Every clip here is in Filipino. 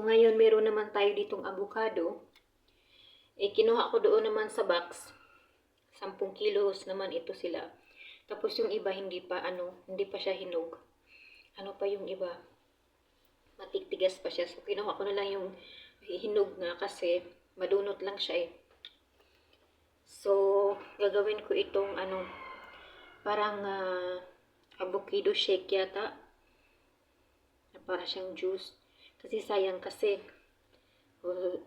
So ngayon meron naman tayo ditong avocado. Kinuha ko doon naman sa box. 10 kilos naman ito sila. Tapos yung iba hindi pa siya hinog. Ano pa yung iba? Matiktigas pa siya. So kinuha ko na lang yung hinog na kasi madunot lang siya eh. So gagawin ko itong parang avocado shake yata. Para siyang juice. Kasi sayang kasi.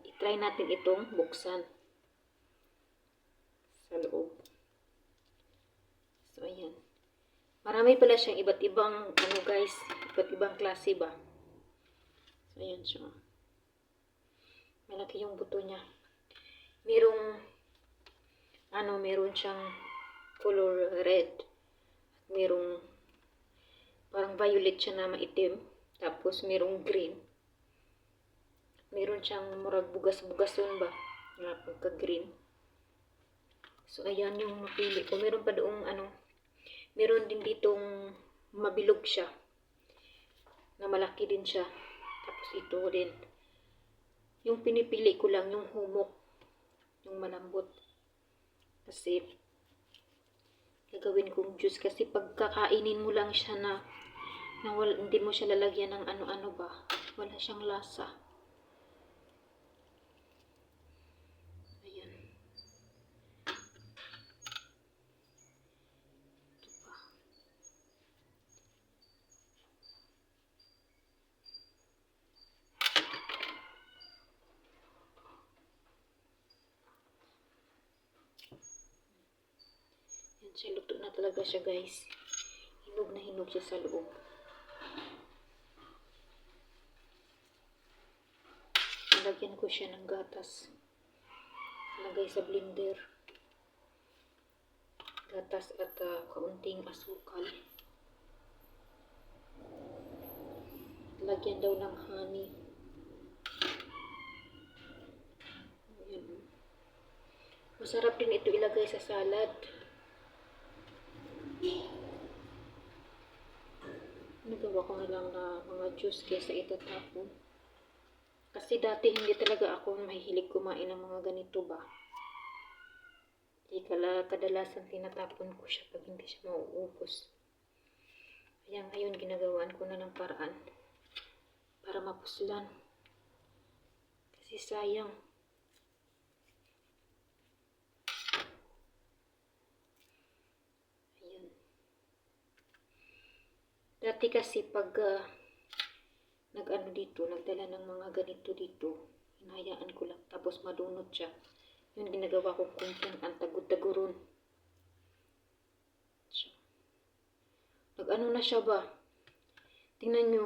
I-try natin itong buksan sa loob. So ayan. Marami pala siyang iba't ibang guys, iba't ibang klase ba. So ayan siya. Malaki yung buto niya. Meron siyang color red. Merong parang violet siya na maitim. Tapos merong green. Meron siyang murag bugas-bugason ba? Na pagka-green. So ayan yung napili ko. Meron pa doong meron din ditong mabilog siya. Na malaki din siya. Tapos ito din. Yung pinipili ko lang yung humok. Yung malambot. Kasi gagawin kong juice. Kasi pagkakainin mo lang siya na hindi mo siya lalagyan ng ano-ano ba. Wala siyang lasa. Ayan. Ito pa. Ayan siya. Luto na talaga siya guys. Hinog na hinog siya sa loob. Lagyan ko siya ng gatas. Lagay sa blender. Gatas at kaunting asukal. Lagyan daw ng honey. Ayan. Masarap din ito ilagay sa salad. Nagawa ko na lang na mga juice kaysa itatapon. Kasi dati hindi talaga ako mahihilig kumain ng mga ganito ba. Kadalasan tinatapon ko siya pag hindi siya mauubos. Kaya ngayon ginagawaan ko na ng paraan para mapuslan. Kasi sayang. Ayan. Dati kasi pag nagdala ng mga ganito dito, hinayaan ko lang, tapos madunot siya. Yun ginagawa ko kung ang tagod-taguron. Nag-ano na siya ba? Tingnan nyo.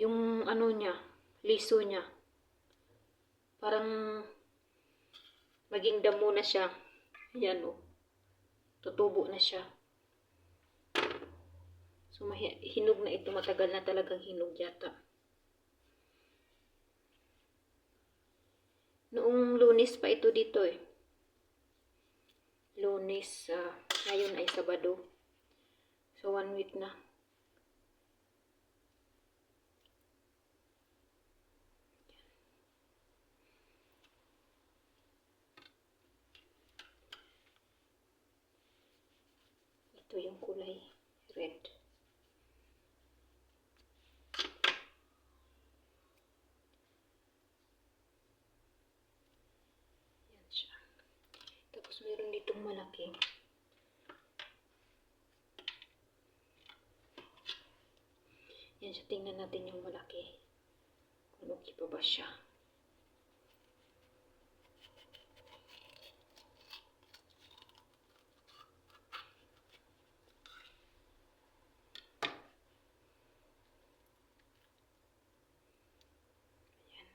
Yung niya, liso niya. Parang maging damo na siya. Ayan o. Tutubo na siya. So, hinog na ito. Matagal na talagang hinog yata. Noong Lunes pa ito dito eh. Lunes, ngayon ay Sabado. So, 1 week na. Ito yung kulay red. Tapos meron ditong malaki. Yan siya. Tingnan natin yung malaki. Kung okay pa ba siya. Ayan.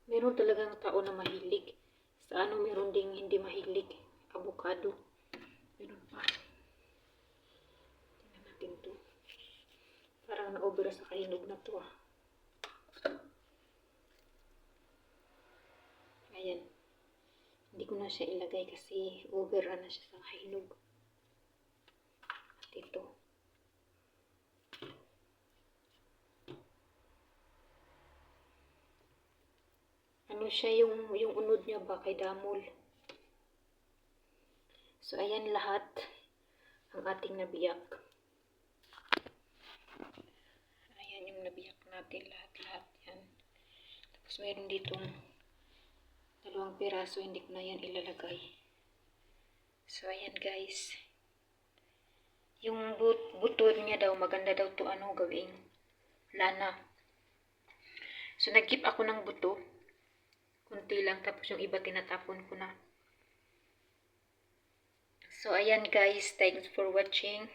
Meron talagang tao na mahilig. Sa meron ding hindi mahilig. Avocado. Meron pa. Tingnan natin to. Parang na-over sa kahinog na to ah. Ayan. Hindi ko na siya ilagay kasi overrun na siya sa hinog. At ito. Ano siya yung unod niya ba kay damol. So ayan lahat ang ating nabiyak. Ayan yung nabiyak natin lahat-lahat yan. Tapos meron ditong 2 piraso, hindi ko na yan ilalagay. So ayan guys. Yung butod niya daw, maganda daw to gawing lana. So nag-keep ako ng buto. Kunti lang, tapos yung iba tinatapon ko na. So ayan guys, thanks for watching.